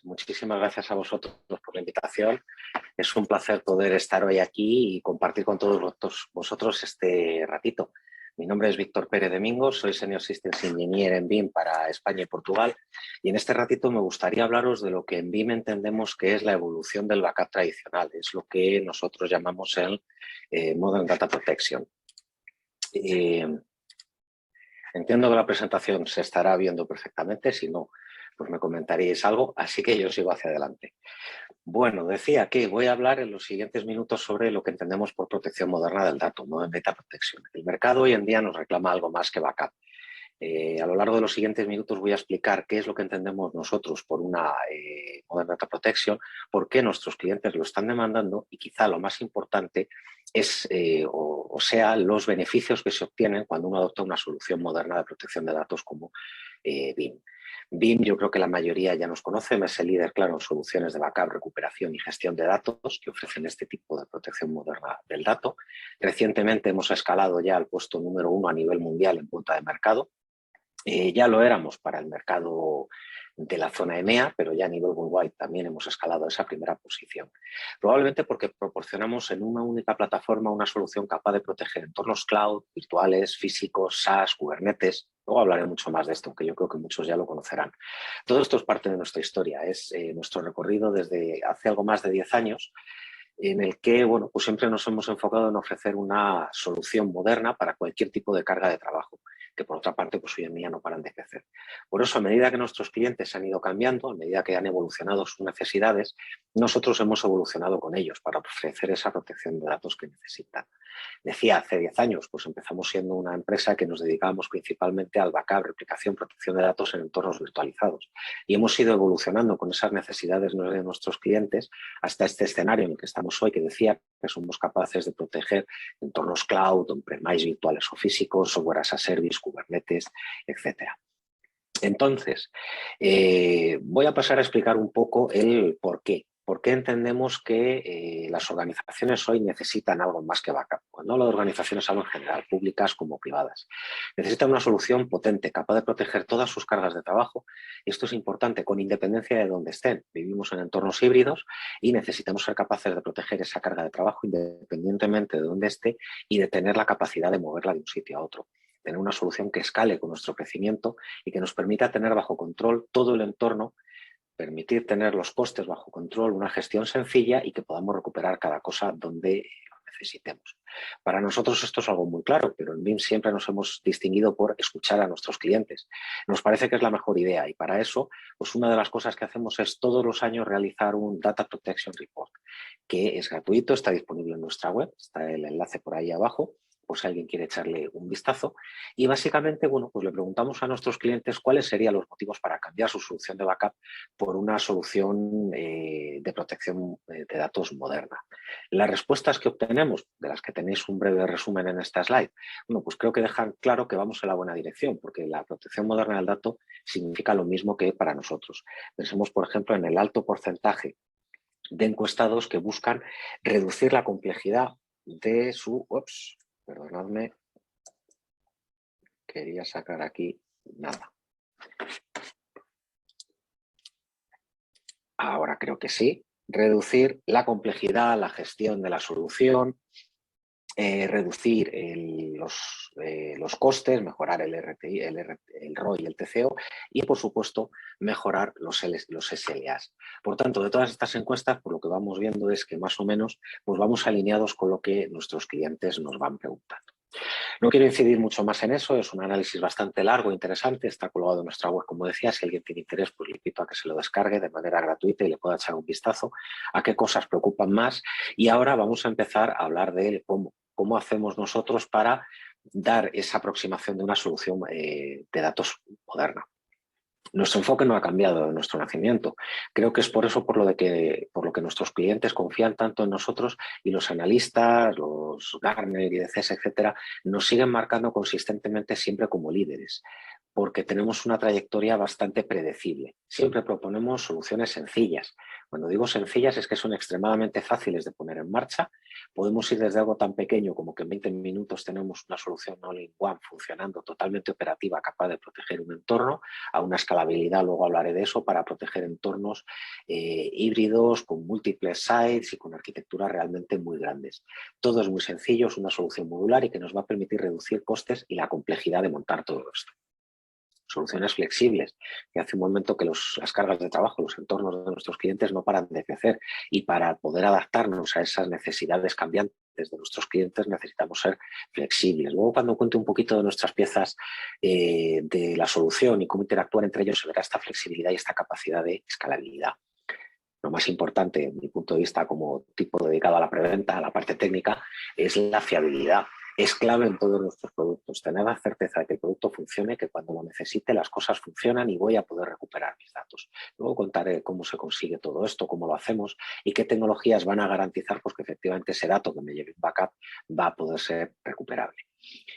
Muchísimas gracias a vosotros por la invitación. Es un placer poder estar hoy aquí y compartir con todos vosotros este ratito. Mi nombre es Víctor Pérez Domingo, soy Senior Systems Engineer en BIM para España y Portugal, y en este ratito me gustaría hablaros de lo que en BIM entendemos que es la evolución del backup tradicional. Es lo que nosotros llamamos el Modern Data Protection. Entiendo que la presentación se estará viendo perfectamente, si no, pues me comentaréis algo, así que yo sigo hacia adelante. Bueno, decía que voy a hablar en los siguientes minutos sobre lo que entendemos por protección moderna del dato, Modern Data Protection. El mercado hoy en día nos reclama algo más que backup. A lo largo de los siguientes minutos voy a explicar qué es lo que entendemos nosotros por una Modern Data Protection, por qué nuestros clientes lo están demandando y quizá lo más importante es, o sea, los beneficios que se obtienen cuando uno adopta una solución moderna de protección de datos como BIM. BIM, yo creo que la mayoría ya nos conoce, es el líder claro en soluciones de backup, recuperación y gestión de datos que ofrecen este tipo de protección moderna del dato. Recientemente hemos escalado ya al puesto número 1 a nivel mundial en cuota de mercado. Ya lo éramos para el mercado de la zona EMEA, pero ya a nivel worldwide también hemos escalado esa primera posición. Probablemente porque proporcionamos en una única plataforma una solución capaz de proteger entornos cloud, virtuales, físicos, SaaS, Kubernetes. Luego hablaré mucho más de esto, aunque yo creo que muchos ya lo conocerán. Todo esto es parte de nuestra historia, es nuestro recorrido desde hace algo más de 10 años, en el que bueno, pues siempre nos hemos enfocado en ofrecer una solución moderna para cualquier tipo de carga de trabajo, que por otra parte pues hoy en día no paran de crecer. Por eso, a medida que nuestros clientes han ido cambiando, a medida que han evolucionado sus necesidades, nosotros hemos evolucionado con ellos para ofrecer esa protección de datos que necesitan. Decía, hace 10 años, pues empezamos siendo una empresa que nos dedicábamos principalmente al backup, replicación, protección de datos en entornos virtualizados. Y hemos ido evolucionando con esas necesidades de nuestros clientes hasta este escenario en el que estamos hoy, que decía que somos capaces de proteger entornos cloud, on-premise, virtuales o físicos, software as a service, Kubernetes, etcétera. Entonces, voy a pasar a explicar un poco el por qué. ¿Por qué entendemos que las organizaciones hoy necesitan algo más que backup? Pues no las organizaciones hablo en general, públicas como privadas. Necesitan una solución potente, capaz de proteger todas sus cargas de trabajo. Y esto es importante, con independencia de dónde estén. Vivimos en entornos híbridos y necesitamos ser capaces de proteger esa carga de trabajo independientemente de dónde esté y de tener la capacidad de moverla de un sitio a otro. Tener una solución que escale con nuestro crecimiento y que nos permita tener bajo control todo el entorno, permitir tener los costes bajo control, una gestión sencilla y que podamos recuperar cada cosa donde lo necesitemos. Para nosotros esto es algo muy claro, pero en BIM siempre nos hemos distinguido por escuchar a nuestros clientes. Nos parece que es la mejor idea y para eso, pues una de las cosas que hacemos es todos los años realizar un Data Protection Report, que es gratuito, está disponible en nuestra web, está el enlace por ahí abajo, por si alguien quiere echarle un vistazo. Y básicamente, bueno, pues le preguntamos a nuestros clientes cuáles serían los motivos para cambiar su solución de backup por una solución de protección de datos moderna. Las respuestas que obtenemos, de las que tenéis un breve resumen en esta slide, bueno, pues creo que dejan claro que vamos en la buena dirección, porque la protección moderna del dato significa lo mismo que para nosotros. Pensemos, por ejemplo, en el alto porcentaje de encuestados que buscan reducir la complejidad de su... Perdonadme, quería sacar aquí nada. Ahora creo que sí. Reducir la complejidad, la gestión de la solución, reducir los costes, mejorar el RTI, el ROI y el TCO y, por supuesto, mejorar los SLAs. Por tanto, de todas estas encuestas, por lo que vamos viendo es que más o menos pues vamos alineados con lo que nuestros clientes nos van preguntando. No quiero incidir mucho más en eso, es un análisis bastante largo e interesante, está colgado en nuestra web, como decía, si alguien tiene interés, pues le invito a que se lo descargue de manera gratuita y le pueda echar un vistazo a qué cosas preocupan más. Y ahora vamos a empezar a hablar de cómo hacemos nosotros para dar esa aproximación de una solución de datos moderna. Nuestro enfoque no ha cambiado en nuestro nacimiento. Creo que es por eso por lo que nuestros clientes confían tanto en nosotros y los analistas, los Gartner, IDCs, etcétera, nos siguen marcando consistentemente siempre como líderes. porque tenemos una trayectoria bastante predecible. Siempre proponemos soluciones sencillas. Cuando digo sencillas es que son extremadamente fáciles de poner en marcha. Podemos ir desde algo tan pequeño como que en 20 minutos tenemos una solución all-in-one funcionando, totalmente operativa, capaz de proteger un entorno, a una escalabilidad, luego hablaré de eso, para proteger entornos híbridos con múltiples sites y con arquitecturas realmente muy grandes. Todo es muy sencillo, es una solución modular y que nos va a permitir reducir costes y la complejidad de montar todo esto. Soluciones flexibles, que hace un momento que las cargas de trabajo, los entornos de nuestros clientes no paran de crecer, y para poder adaptarnos a esas necesidades cambiantes de nuestros clientes necesitamos ser flexibles. Luego, cuando cuente un poquito de nuestras piezas de la solución y cómo interactuar entre ellos, se verá esta flexibilidad y esta capacidad de escalabilidad. Lo más importante, desde mi punto de vista, como tipo dedicado a la preventa, a la parte técnica, es la fiabilidad. Es clave en todos nuestros productos, tener la certeza de que el producto funcione, que cuando lo necesite las cosas funcionan y voy a poder recuperar mis datos. Luego contaré cómo se consigue todo esto, cómo lo hacemos y qué tecnologías van a garantizar pues, que efectivamente ese dato que me lleve un backup va a poder ser recuperable.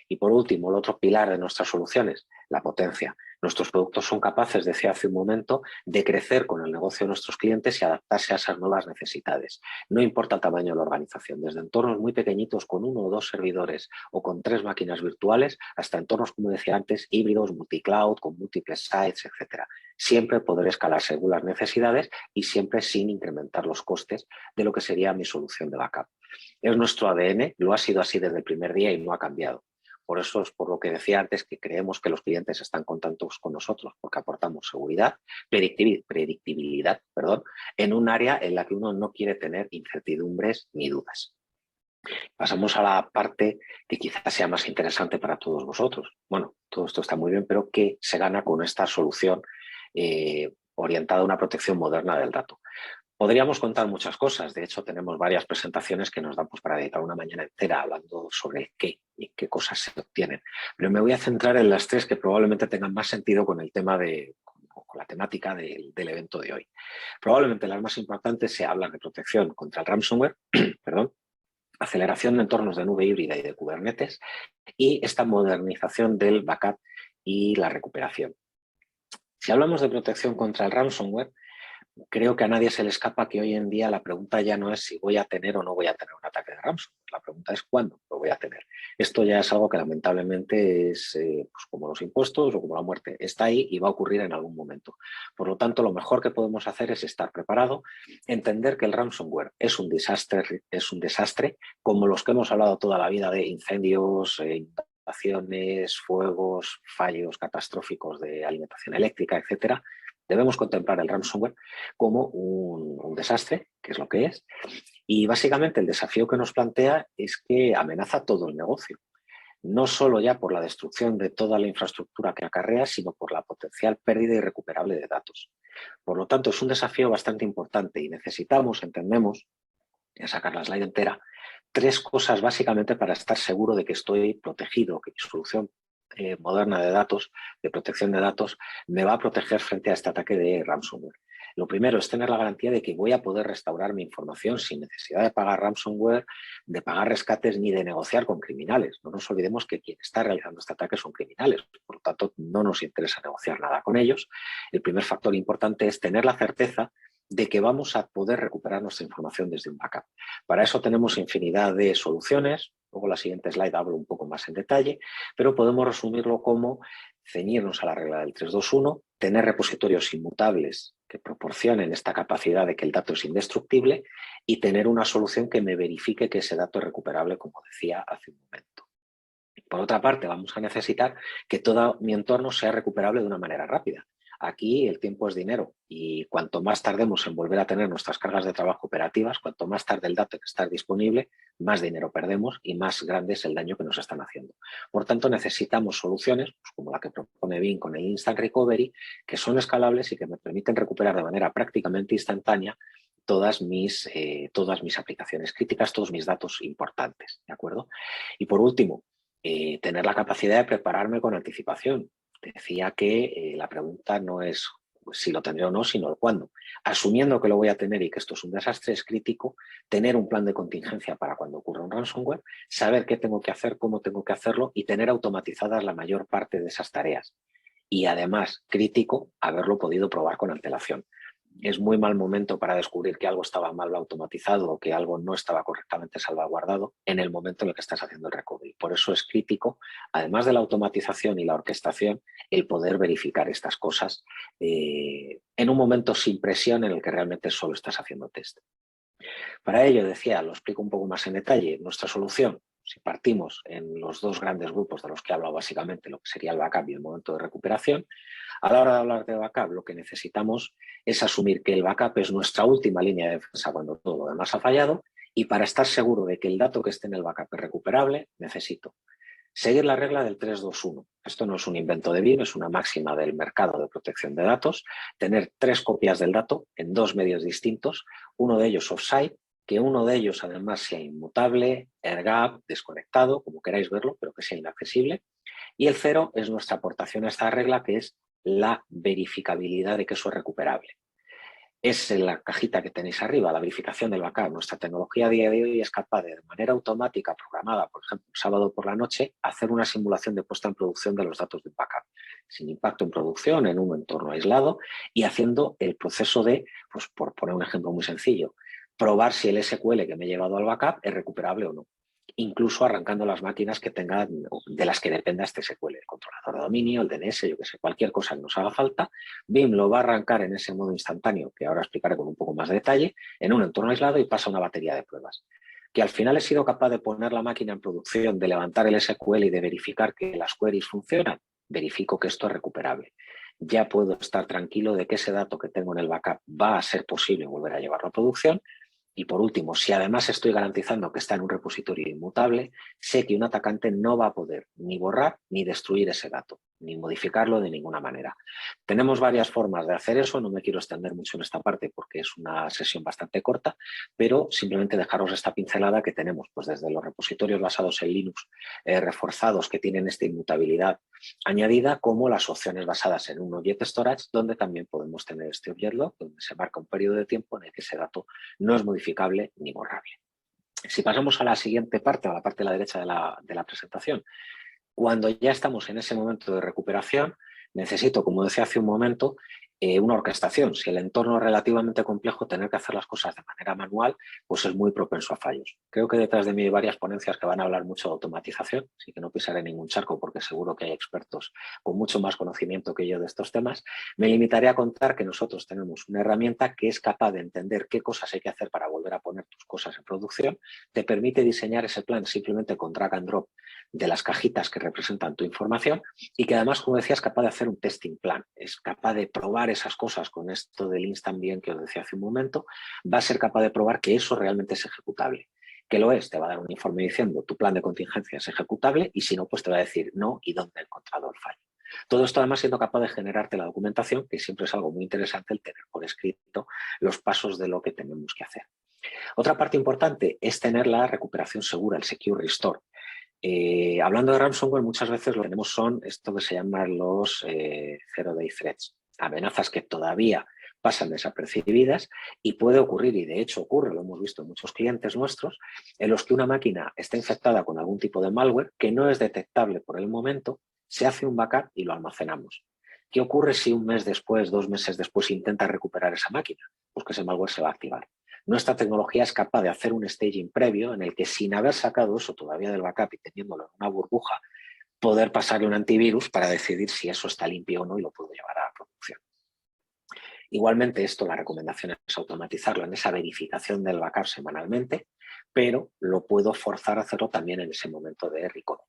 Y por último, el otro pilar de nuestras soluciones, la potencia. Nuestros productos son capaces, decía hace un momento, de crecer con el negocio de nuestros clientes y adaptarse a esas nuevas necesidades. No importa el tamaño de la organización, desde entornos muy pequeñitos con 1 o 2 servidores o con 3 máquinas virtuales, hasta entornos, como decía antes, híbridos, multicloud, con múltiples sites, etc. Siempre poder escalar según las necesidades y siempre sin incrementar los costes de lo que sería mi solución de backup. Es nuestro ADN, lo ha sido así desde el primer día y no ha cambiado. Por eso es por lo que decía antes que creemos que los clientes están contentos con nosotros, porque aportamos seguridad, predictibilidad, en un área en la que uno no quiere tener incertidumbres ni dudas. Pasamos a la parte que quizás sea más interesante para todos vosotros. Bueno, todo esto está muy bien, pero ¿qué se gana con esta solución orientada a una protección moderna del dato? Podríamos contar muchas cosas, de hecho tenemos varias presentaciones que nos dan pues, para dedicar una mañana entera hablando sobre el qué y qué cosas se obtienen, pero me voy a centrar en las 3 que probablemente tengan más sentido con el tema con la temática del evento de hoy. Probablemente las más importantes se hablan de protección contra el ransomware, perdón, aceleración de entornos de nube híbrida y de Kubernetes y esta modernización del backup y la recuperación. Si hablamos de protección contra el ransomware, creo que a nadie se le escapa que hoy en día la pregunta ya no es si voy a tener o no voy a tener un ataque de ransomware. La pregunta es cuándo lo voy a tener. Esto ya es algo que lamentablemente es pues como los impuestos o como la muerte. Está ahí y va a ocurrir en algún momento. Por lo tanto, lo mejor que podemos hacer es estar preparado, entender que el ransomware es un desastre como los que hemos hablado toda la vida de incendios, inundaciones, fuegos, fallos catastróficos de alimentación eléctrica, etcétera. Debemos contemplar el ransomware como un desastre, que es lo que es, y básicamente el desafío que nos plantea es que amenaza todo el negocio, no solo ya por la destrucción de toda la infraestructura que acarrea, sino por la potencial pérdida irrecuperable de datos. Por lo tanto, es un desafío bastante importante y necesitamos, entendemos, voy a sacar la slide entera, 3 cosas básicamente para estar seguro de que estoy protegido, que mi solución moderna de datos, de protección de datos, me va a proteger frente a este ataque de ransomware. Lo primero es tener la garantía de que voy a poder restaurar mi información sin necesidad de pagar ransomware, de pagar rescates ni de negociar con criminales. No nos olvidemos que quien está realizando este ataque son criminales, por lo tanto no nos interesa negociar nada con ellos. El primer factor importante es tener la certeza de que vamos a poder recuperar nuestra información desde un backup. Para eso tenemos infinidad de soluciones. Luego la siguiente slide hablo un poco más en detalle, pero podemos resumirlo como ceñirnos a la regla del 3-2-1, tener repositorios inmutables que proporcionen esta capacidad de que el dato es indestructible y tener una solución que me verifique que ese dato es recuperable, como decía hace un momento. Por otra parte, vamos a necesitar que todo mi entorno sea recuperable de una manera rápida. Aquí el tiempo es dinero y cuanto más tardemos en volver a tener nuestras cargas de trabajo operativas, cuanto más tarde el dato en estar disponible, más dinero perdemos y más grande es el daño que nos están haciendo. Por tanto, necesitamos soluciones pues, como la que propone BIM con el Instant Recovery, que son escalables y que me permiten recuperar de manera prácticamente instantánea todas mis aplicaciones críticas, todos mis datos importantes, ¿de acuerdo? Y por último, tener la capacidad de prepararme con anticipación. Decía que la pregunta no es si lo tendré o no, sino el cuándo. Asumiendo que lo voy a tener y que esto es un desastre, es crítico tener un plan de contingencia para cuando ocurra un ransomware, saber qué tengo que hacer, cómo tengo que hacerlo y tener automatizadas la mayor parte de esas tareas. y además crítico haberlo podido probar con antelación. Es muy mal momento para descubrir que algo estaba mal automatizado o que algo no estaba correctamente salvaguardado en el momento en el que estás haciendo el recovery. Por eso es crítico, además de la automatización y la orquestación, el poder verificar estas cosas en un momento sin presión en el que realmente solo estás haciendo test. Para ello, decía, lo explico un poco más en detalle, nuestra solución, si partimos en los dos grandes grupos de los que he hablado básicamente, lo que sería el backup y el momento de recuperación, a la hora de hablar de backup lo que necesitamos es asumir que el backup es nuestra última línea de defensa cuando todo lo demás ha fallado, y para estar seguro de que el dato que esté en el backup es recuperable, necesito seguir la regla del 3-2-1. Esto no es un invento de BIM, es una máxima del mercado de protección de datos. Tener 3 copias del dato en 2 medios distintos, uno de ellos offsite, que uno de ellos además sea inmutable, air-gap, desconectado, como queráis verlo, pero que sea inaccesible. Y el 0 es nuestra aportación a esta regla, que es la verificabilidad de que eso es recuperable. Es en la cajita que tenéis arriba, la verificación del backup. Nuestra tecnología a día de hoy es capaz de manera automática, programada, por ejemplo, un sábado por la noche, hacer una simulación de puesta en producción de los datos del backup, sin impacto en producción, en un entorno aislado, y haciendo el proceso de, pues por poner un ejemplo muy sencillo, probar si el SQL que me he llevado al backup es recuperable o no. Incluso arrancando las máquinas que tengan, de las que dependa este SQL, el controlador de dominio, el DNS, yo que sé, cualquier cosa que nos haga falta, BIM lo va a arrancar en ese modo instantáneo, que ahora explicaré con un poco más de detalle, en un entorno aislado y pasa una batería de pruebas. Que al final he sido capaz de poner la máquina en producción, de levantar el SQL y de verificar que las queries funcionan, verifico que esto es recuperable. Ya puedo estar tranquilo de que ese dato que tengo en el backup va a ser posible volver a llevarlo a producción. Y por último, si además estoy garantizando que está en un repositorio inmutable, sé que un atacante no va a poder ni borrar ni destruir ese dato, ni modificarlo de ninguna manera. Tenemos varias formas de hacer eso, no me quiero extender mucho en esta parte porque es una sesión bastante corta, pero simplemente dejaros esta pincelada que tenemos, pues desde los repositorios basados en Linux reforzados que tienen esta inmutabilidad añadida, como las opciones basadas en un object storage, donde también podemos tener este object log, donde se marca un periodo de tiempo en el que ese dato no es modificable ni borrable. Si pasamos a la siguiente parte, a la parte de la derecha de la presentación, cuando ya estamos en ese momento de recuperación, necesito, como decía hace un momento, una orquestación. Si el entorno es relativamente complejo, tener que hacer las cosas de manera manual, pues es muy propenso a fallos. Creo que detrás de mí hay varias ponencias que van a hablar mucho de automatización, así que no pisaré ningún charco porque seguro que hay expertos con mucho más conocimiento que yo de estos temas. Me limitaré a contar que nosotros tenemos una herramienta que es capaz de entender qué cosas hay que hacer para volver a poner tus cosas en producción, te permite diseñar ese plan simplemente con drag and drop de las cajitas que representan tu información y que además, como decía, es capaz de hacer un testing plan, es capaz de probar esas cosas con esto del Instant Bien que os decía hace un momento, va a ser capaz de probar que eso realmente es ejecutable. Que lo es, te va a dar un informe diciendo tu plan de contingencia es ejecutable y si no, pues te va a decir no y dónde ha encontrado el fallo. Todo esto además siendo capaz de generarte la documentación, que siempre es algo muy interesante el tener por escrito los pasos de lo que tenemos que hacer. Otra parte importante es tener la recuperación segura, el Secure Restore. Hablando de ransomware, muchas veces lo que tenemos son esto que se llaman los zero-day threats, amenazas que todavía pasan desapercibidas y puede ocurrir, y de hecho ocurre, lo hemos visto en muchos clientes nuestros, en los que una máquina está infectada con algún tipo de malware que no es detectable por el momento, se hace un backup y lo almacenamos. ¿Qué ocurre si un mes después, 2 meses después intenta recuperar esa máquina? Pues que ese malware se va a activar. Nuestra tecnología es capaz de hacer un staging previo en el que sin haber sacado eso todavía del backup y teniéndolo en una burbuja, poder pasarle un antivirus para decidir si eso está limpio o no y lo puedo llevar a producción. Igualmente esto, la recomendación es automatizarlo en esa verificación del backup semanalmente, pero lo puedo forzar a hacerlo también en ese momento de recovery.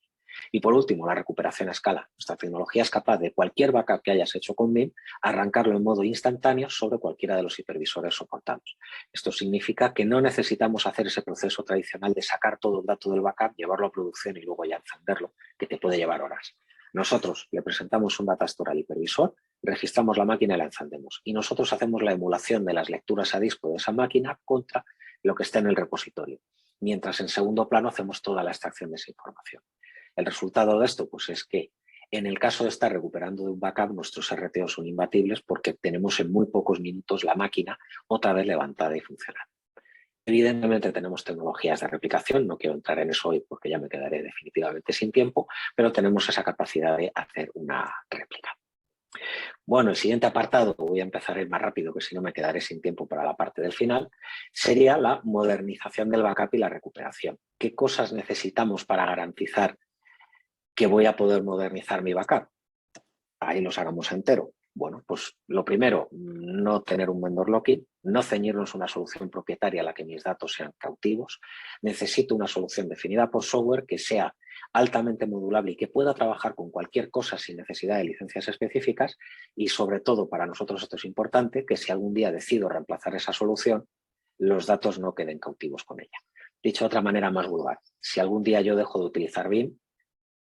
Y por último, la recuperación a escala. Nuestra tecnología es capaz de cualquier backup que hayas hecho con BIM, arrancarlo en modo instantáneo sobre cualquiera de los hipervisores soportados. Esto significa que no necesitamos hacer ese proceso tradicional de sacar todo el dato del backup, llevarlo a producción y luego ya encenderlo, que te puede llevar horas. Nosotros le presentamos un data store al hipervisor, registramos la máquina y la encendemos. Y nosotros hacemos la emulación de las lecturas a disco de esa máquina contra lo que está en el repositorio. Mientras en segundo plano hacemos toda la extracción de esa información. El resultado de esto pues, es que en el caso de estar recuperando de un backup, nuestros RTOs son imbatibles porque tenemos en muy pocos minutos la máquina otra vez levantada y funcionando. Evidentemente tenemos tecnologías de replicación, no quiero entrar en eso hoy porque ya me quedaré definitivamente sin tiempo, pero tenemos esa capacidad de hacer una réplica. Bueno, el siguiente apartado, voy a empezar a ir más rápido, que si no me quedaré sin tiempo para la parte del final, sería la modernización del backup y la recuperación. ¿Qué cosas necesitamos para garantizar que voy a poder modernizar mi backup? Ahí los hagamos entero. Bueno, pues lo primero, no tener un vendor lock-in, no ceñirnos a una solución propietaria a la que mis datos sean cautivos. Necesito una solución definida por software que sea altamente modulable y que pueda trabajar con cualquier cosa sin necesidad de licencias específicas y sobre todo para nosotros esto es importante, que si algún día decido reemplazar esa solución, los datos no queden cautivos con ella. Dicho de otra manera más vulgar, si algún día yo dejo de utilizar BIM,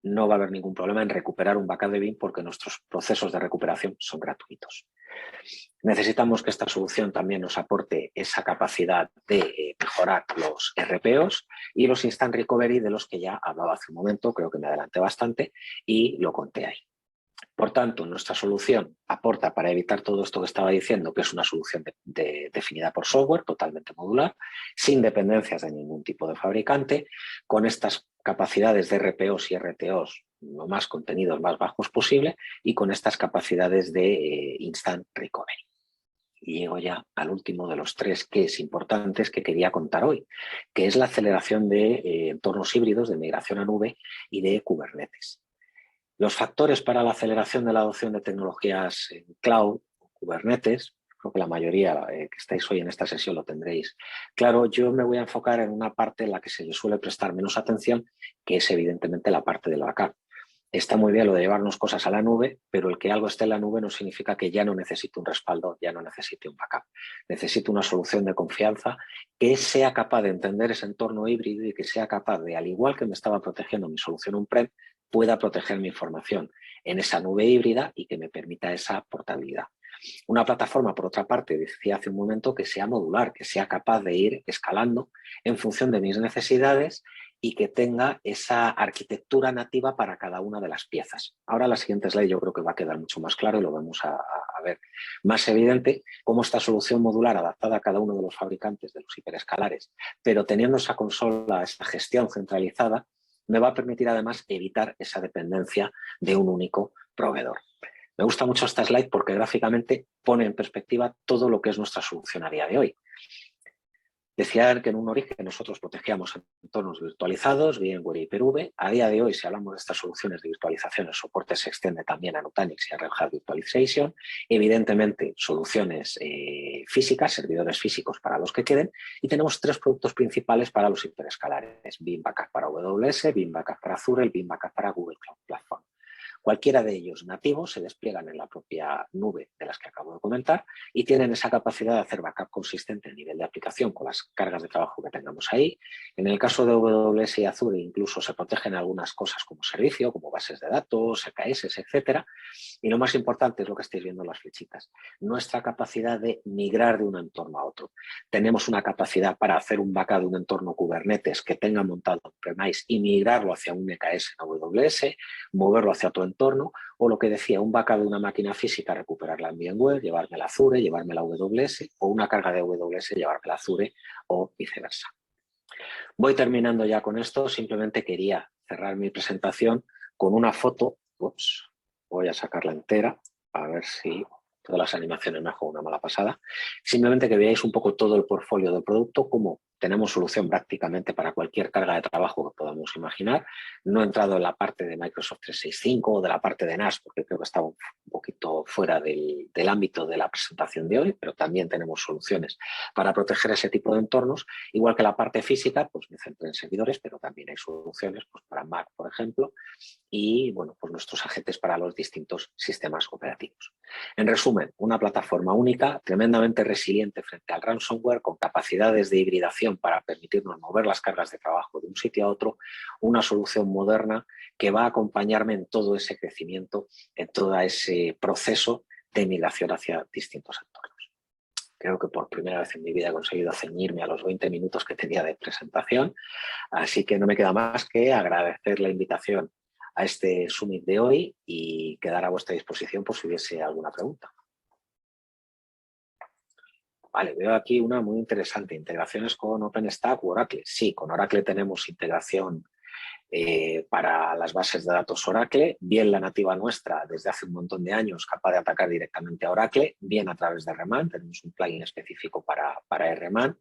no va a haber ningún problema en recuperar un backup de BIM porque nuestros procesos de recuperación son gratuitos. Necesitamos que esta solución también nos aporte esa capacidad de mejorar los RPOs y los Instant Recovery de los que ya hablaba hace un momento, creo que me adelanté bastante y lo conté ahí. Por tanto, nuestra solución aporta para evitar todo esto que estaba diciendo, que es una solución definida por software, totalmente modular, sin dependencias de ningún tipo de fabricante, con estas capacidades de RPOs y RTOs lo más contenidos, más bajos posible, y con estas capacidades de Instant Recovery. Y llego ya al último de los tres que es importantes que quería contar hoy, que es la aceleración de entornos híbridos, de migración a nube y de Kubernetes. Los factores para la aceleración de la adopción de tecnologías en cloud, Kubernetes, creo que la mayoría que estáis hoy en esta sesión lo tendréis. Claro, yo me voy a enfocar en una parte en la que se le suele prestar menos atención, que es evidentemente la parte del backup. Está muy bien lo de llevarnos cosas a la nube, pero el que algo esté en la nube no significa que ya no necesite un respaldo, ya no necesite un backup. Necesito una solución de confianza que sea capaz de entender ese entorno híbrido y que sea capaz de, al igual que me estaba protegiendo mi solución on-prem, pueda proteger mi información en esa nube híbrida y que me permita esa portabilidad. Una plataforma, por otra parte, decía hace un momento, que sea modular, que sea capaz de ir escalando en función de mis necesidades y que tenga esa arquitectura nativa para cada una de las piezas. Ahora la siguiente slide yo creo que va a quedar mucho más claro y lo vamos a ver más evidente cómo esta solución modular adaptada a cada uno de los fabricantes de los hiperescalares, pero teniendo esa consola, esa gestión centralizada, me va a permitir además evitar esa dependencia de un único proveedor. Me gusta mucho esta slide porque gráficamente pone en perspectiva todo lo que es nuestra solución a día de hoy. Decía que en un origen nosotros protegíamos entornos virtualizados, VMware y Hyper-V. A día de hoy, si hablamos de estas soluciones de virtualización, el soporte se extiende también a Nutanix y a Red Hat Virtualization. Evidentemente, soluciones físicas, servidores físicos para los que queden. Y tenemos tres productos principales para los hiperescalares. BIM Backup para AWS, BIM Backup para Azure, el BIM Backup para Google Cloud Platform. Cualquiera de ellos nativos se despliegan en la propia nube de las que acabo de comentar y tienen esa capacidad de hacer backup consistente a nivel de aplicación con las cargas de trabajo que tengamos ahí. En el caso de AWS y Azure incluso se protegen algunas cosas como servicio, como bases de datos, EKS, etcétera. Y lo más importante es lo que estáis viendo en las flechitas, nuestra capacidad de migrar de un entorno a otro. Tenemos una capacidad para hacer un backup de un entorno Kubernetes que tenga montado on-premise y migrarlo hacia un EKS en AWS, moverlo hacia otro entorno, o lo que decía, un backup de una máquina física, recuperarla en VMware, llevármela a Azure, llevármela a AWS, o una carga de AWS, llevármela a Azure, o viceversa. Voy terminando ya con esto, simplemente quería cerrar mi presentación con una foto. Ups, voy a sacarla entera, a ver si todas las animaciones me juegan una mala pasada. Simplemente que veáis un poco todo el portfolio del producto, cómo tenemos solución prácticamente para cualquier carga de trabajo que podamos imaginar. No he entrado en la parte de Microsoft 365 o de la parte de NAS, porque creo que estaba un poquito fuera del ámbito de la presentación de hoy, pero también tenemos soluciones para proteger ese tipo de entornos. Igual que la parte física, pues me centro en servidores, pero también hay soluciones pues, para Mac, por ejemplo, y bueno, pues nuestros agentes para los distintos sistemas operativos. En resumen, una plataforma única, tremendamente resiliente frente al ransomware, con capacidades de hibridación para permitirnos mover las cargas de trabajo de un sitio a otro, una solución moderna que va a acompañarme en todo ese crecimiento, en todo ese proceso de migración hacia distintos entornos. Creo que por primera vez en mi vida he conseguido ceñirme a los 20 minutos que tenía de presentación, así que no me queda más que agradecer la invitación a este Summit de hoy y quedar a vuestra disposición por si hubiese alguna pregunta. Vale, veo aquí una muy interesante, integraciones con OpenStack o Oracle. Sí, con Oracle tenemos integración para las bases de datos Oracle, bien la nativa nuestra desde hace un montón de años, capaz de atacar directamente a Oracle, bien a través de RMAN, tenemos un plugin específico para RMAN,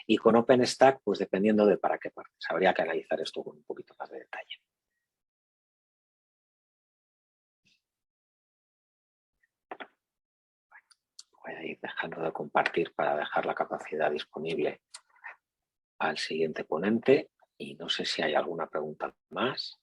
y con OpenStack, pues dependiendo de para qué partes. Habría que analizar esto con un poquito más de detalle. Voy a ir dejando de compartir para dejar la capacidad disponible al siguiente ponente y no sé si hay alguna pregunta más.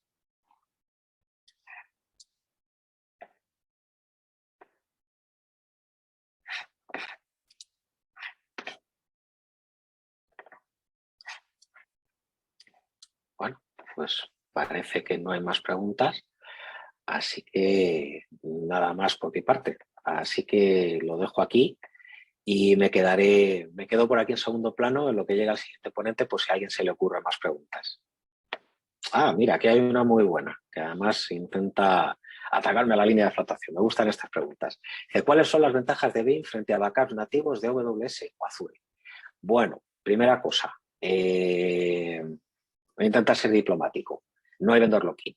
Bueno, pues parece que no hay más preguntas, así que nada más por mi parte. Así que lo dejo aquí y me quedo por aquí en segundo plano en lo que llega al siguiente ponente, pues si a alguien se le ocurren más preguntas. Ah, mira, aquí hay una muy buena, que además intenta atacarme a la línea de flotación. Me gustan estas preguntas. ¿Cuáles son las ventajas de BIM frente a backups nativos de AWS o Azure? Bueno, primera cosa, voy a intentar ser diplomático. No hay vendor lock-in.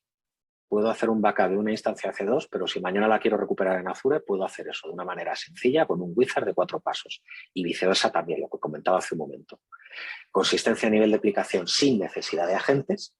Puedo hacer un backup de una instancia C2, pero si mañana la quiero recuperar en Azure, puedo hacer eso de una manera sencilla con un wizard de 4 pasos. Y viceversa también, lo que comentaba hace un momento. Consistencia a nivel de aplicación sin necesidad de agentes.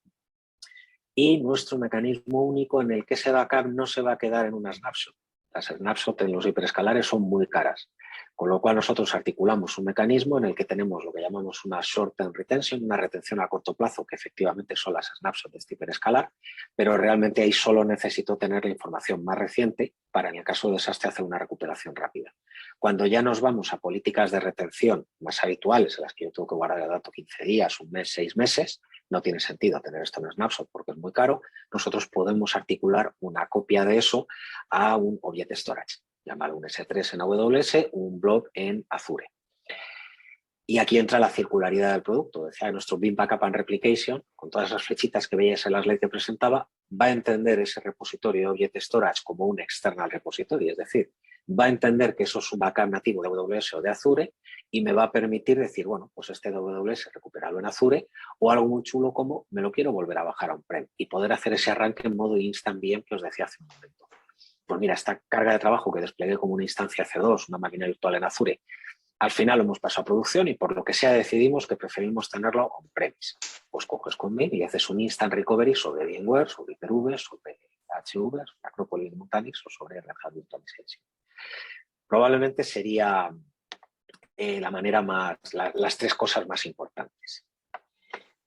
Y nuestro mecanismo único en el que ese backup no se va a quedar en una snapshot. Las snapshots en los hiperescalares son muy caras, con lo cual nosotros articulamos un mecanismo en el que tenemos lo que llamamos una short-term retention, una retención a corto plazo, que efectivamente son las snapshots de este hiperescalar, pero realmente ahí solo necesito tener la información más reciente para, en el caso de desastre, hacer una recuperación rápida. Cuando ya nos vamos a políticas de retención más habituales, en las que yo tengo que guardar el dato 15 días, un mes, 6 meses, no tiene sentido tener esto en Snapshot porque es muy caro, nosotros podemos articular una copia de eso a un Object Storage, llamado un S3 en AWS, un blob en Azure. Y aquí entra la circularidad del producto. Decía, nuestro BIM Backup and Replication, con todas las flechitas que veíais en la slide que presentaba, va a entender ese repositorio de Object Storage como un external repository, es decir, va a entender que eso es un backup nativo de AWS o de Azure y me va a permitir decir, bueno, pues este de AWS recuperarlo en Azure o algo muy chulo como me lo quiero volver a bajar a on-prem y poder hacer ese arranque en modo instant VM que os decía hace un momento. Pues mira, esta carga de trabajo que desplegué como una instancia C2, una máquina virtual en Azure, al final lo hemos pasado a producción y por lo que sea decidimos que preferimos tenerlo on-premise. Pues coges conmigo y haces un instant recovery sobre VMware, sobre Hyper-V, sobre HV, sobre Acropolis Nutanix o sobre Red Hat Virtualization. Probablemente sería la manera más, las 3 cosas más importantes.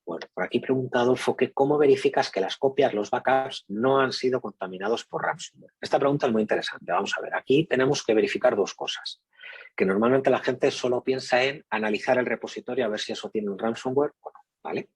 Bueno, por aquí pregunta Adolfo que cómo verificas que las copias, los backups, no han sido contaminados por ransomware. Esta pregunta es muy interesante. Vamos a ver, aquí tenemos que verificar 2 cosas. Que normalmente la gente solo piensa en analizar el repositorio a ver si eso tiene un ransomware o no, ¿vale?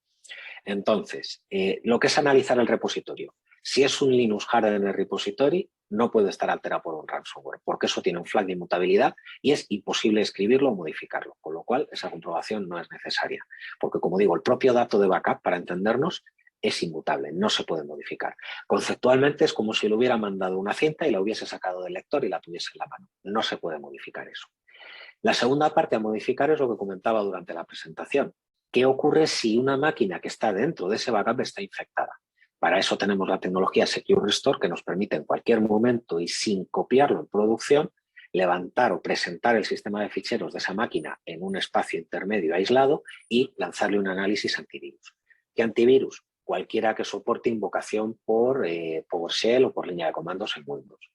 Entonces, lo que es analizar el repositorio. Si es un Linux Hardener repository, no puede estar alterado por un ransomware, porque eso tiene un flag de inmutabilidad y es imposible escribirlo o modificarlo, con lo cual esa comprobación no es necesaria. Porque, como digo, el propio dato de backup, para entendernos, es inmutable, no se puede modificar. Conceptualmente es como si le hubiera mandado una cinta y la hubiese sacado del lector y la tuviese en la mano. No se puede modificar eso. La segunda parte a modificar es lo que comentaba durante la presentación. ¿Qué ocurre si una máquina que está dentro de ese backup está infectada? Para eso tenemos la tecnología Secure Restore que nos permite en cualquier momento y sin copiarlo en producción, levantar o presentar el sistema de ficheros de esa máquina en un espacio intermedio aislado y lanzarle un análisis antivirus. ¿Qué antivirus? Cualquiera que soporte invocación por PowerShell o por línea de comandos en Windows.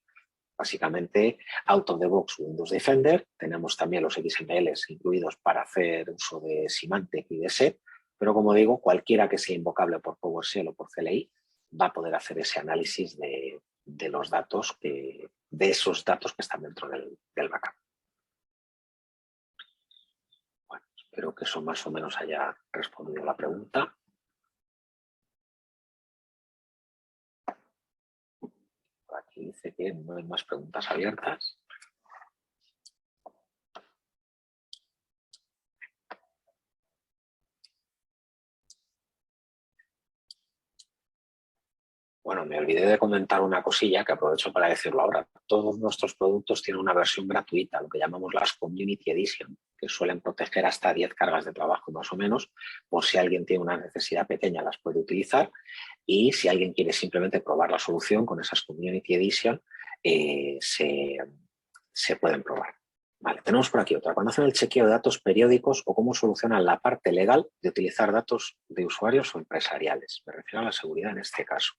Básicamente, out of the box Windows Defender. Tenemos también los XMLs incluidos para hacer uso de Symantec y de SEP, pero como digo, cualquiera que sea invocable por PowerShell o por CLI va a poder hacer ese análisis de los datos, de esos datos que están dentro del backup. Bueno, espero que eso más o menos haya respondido a la pregunta. Aquí dice que no hay más preguntas abiertas. Bueno, me me olvidé de comentar una cosilla que aprovecho para decirlo ahora. Todos nuestros productos tienen una versión gratuita, lo que llamamos las Community Edition, que suelen proteger hasta 10 cargas de trabajo más o menos, por si alguien tiene una necesidad pequeña las puede utilizar, y si alguien quiere simplemente probar la solución con esas Community Edition, se pueden probar. Vale, tenemos por aquí otra. Cuando hacen el chequeo de datos periódicos o cómo solucionan la parte legal de utilizar datos de usuarios o empresariales. Me refiero a la seguridad en este caso.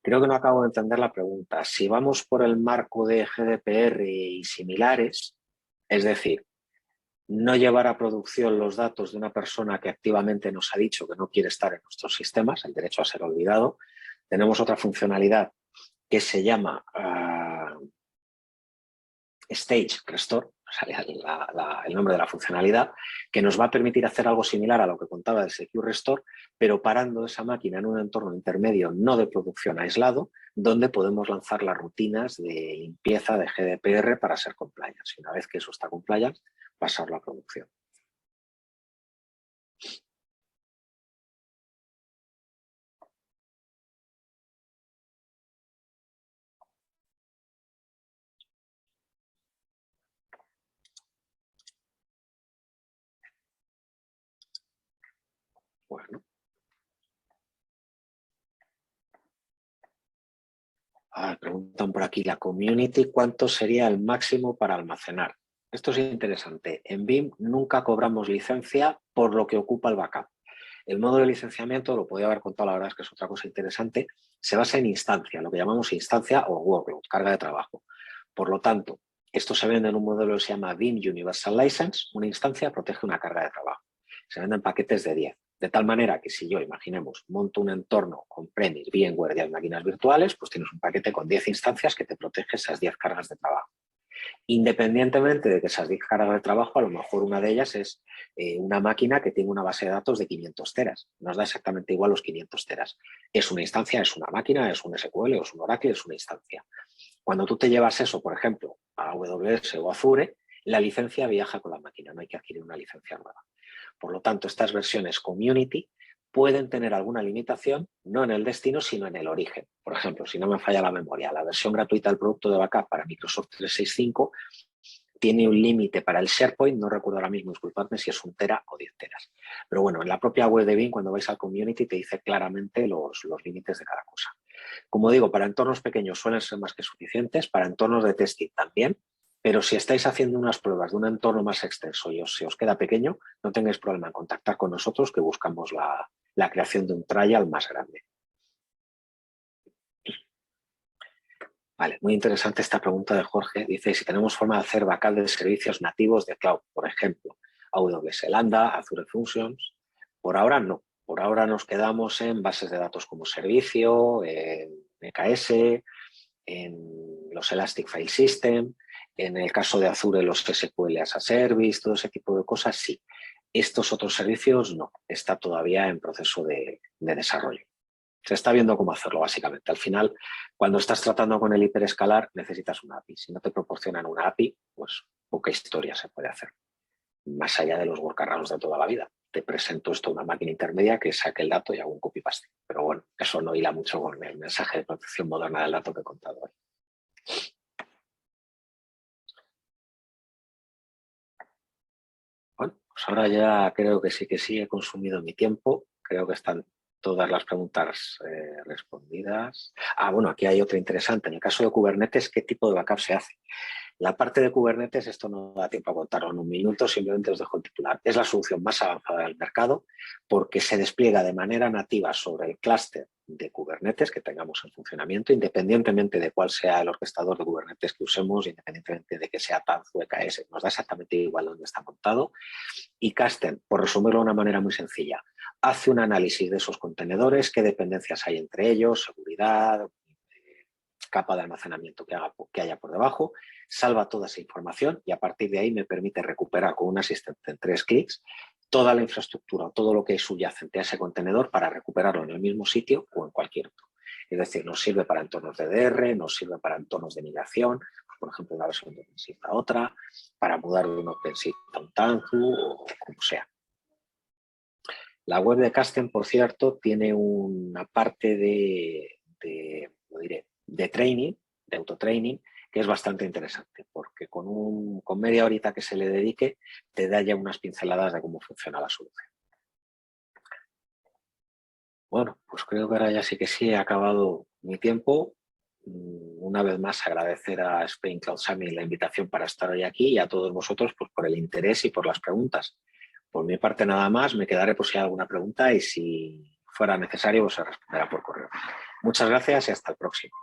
Creo que no acabo de entender la pregunta. Si vamos por el marco de GDPR y similares, es decir, no llevar a producción los datos de una persona que activamente nos ha dicho que no quiere estar en nuestros sistemas, el derecho a ser olvidado, tenemos otra funcionalidad que se llama Stage Restore, el nombre de la funcionalidad, que nos va a permitir hacer algo similar a lo que contaba del Secure Restore, pero parando esa máquina en un entorno intermedio no de producción aislado, donde podemos lanzar las rutinas de limpieza de GDPR para ser compliance. Y una vez que eso está compliance, pasarlo a producción. Bueno. Preguntan por aquí, la community, ¿cuánto sería el máximo para almacenar? Esto es interesante. En BIM nunca cobramos licencia por lo que ocupa el backup. El modo de licenciamiento, lo podía haber contado, la verdad es que es otra cosa interesante, se basa en instancia, lo que llamamos instancia o workload, carga de trabajo. Por lo tanto, esto se vende en un modelo que se llama BIM Universal License, una instancia protege una carga de trabajo. Se venden paquetes de 10. De tal manera que si yo, imaginemos, monto un entorno on-premise, VMware, 10 máquinas virtuales, pues tienes un paquete con 10 instancias que te protege esas 10 cargas de trabajo. Independientemente de que esas 10 cargas de trabajo, a lo mejor una de ellas es una máquina que tiene una base de datos de 500 teras. Nos da exactamente igual los 500 teras. Es una instancia, es una máquina, es un SQL, es un Oracle, es una instancia. Cuando tú te llevas eso, por ejemplo, a AWS o Azure, la licencia viaja con la máquina, no hay que adquirir una licencia nueva. Por lo tanto, estas versiones Community pueden tener alguna limitación, no en el destino, sino en el origen. Por ejemplo, si no me falla la memoria, la versión gratuita del producto de backup para Microsoft 365 tiene un límite para el SharePoint, no recuerdo ahora mismo, disculpadme si es 1 tera o 10 teras. Pero bueno, en la propia web de BIM, cuando vais al Community, te dice claramente los límites de cada cosa. Como digo, para entornos pequeños suelen ser más que suficientes, para entornos de testing también, pero si estáis haciendo unas pruebas de un entorno más extenso y se os queda pequeño, no tengáis problema en contactar con nosotros, que buscamos la creación de un trial más grande. Vale, muy interesante esta pregunta de Jorge. Dice, si tenemos forma de hacer backup de servicios nativos de cloud, por ejemplo, AWS Lambda, Azure Functions. Por ahora no. Por ahora nos quedamos en bases de datos como servicio, en EKS, en los Elastic File System, en el caso de Azure los SQL as a Service, todo ese tipo de cosas, sí. Estos otros servicios no, está todavía en proceso de desarrollo. Se está viendo cómo hacerlo, básicamente. Al final, cuando estás tratando con el hiperescalar, necesitas una API. Si no te proporcionan una API, pues poca historia se puede hacer. Más allá de los workarounds de toda la vida. Te presento esto a una máquina intermedia que saque el dato y hago un copy-paste. Pero bueno, eso no hila mucho con el mensaje de protección moderna del dato que he contado hoy. Bueno, pues ahora ya creo que sí he consumido mi tiempo. Creo que están todas las preguntas respondidas. Bueno, aquí hay otra interesante. En el caso de Kubernetes, ¿qué tipo de backup se hace? La parte de Kubernetes, esto no da tiempo a contarlo en un minuto, simplemente os dejo el titular. Es la solución más avanzada del mercado porque se despliega de manera nativa sobre el clúster de Kubernetes que tengamos en funcionamiento, independientemente de cuál sea el orquestador de Kubernetes que usemos, independientemente de que sea Tanzu, EKS, nos da exactamente igual dónde está montado. Y Kasten, por resumirlo de una manera muy sencilla, hace un análisis de esos contenedores, qué dependencias hay entre ellos, seguridad, capa de almacenamiento que haya por debajo, salva toda esa información y a partir de ahí me permite recuperar con un asistente en 3 clics toda la infraestructura o todo lo que es subyacente a ese contenedor para recuperarlo en el mismo sitio o en cualquier otro. Es decir, nos sirve para entornos de DR, nos sirve para entornos de migración, por ejemplo, una versión de OpenShift a otra, para mudar de un OpenShift a un Tanzu o como sea. La web de Kasten, por cierto, tiene una parte de lo diré, de training, de autotraining, que es bastante interesante, porque con media horita que se le dedique te da ya unas pinceladas de cómo funciona la solución. Bueno, pues creo que ahora ya sí que sí he acabado mi tiempo. Una vez más agradecer a Spain Cloud Summit la invitación para estar hoy aquí y a todos vosotros pues, por el interés y por las preguntas. Por mi parte nada más, me quedaré por si hay alguna pregunta y si fuera necesario pues se responderá por correo. Muchas gracias y hasta el próximo.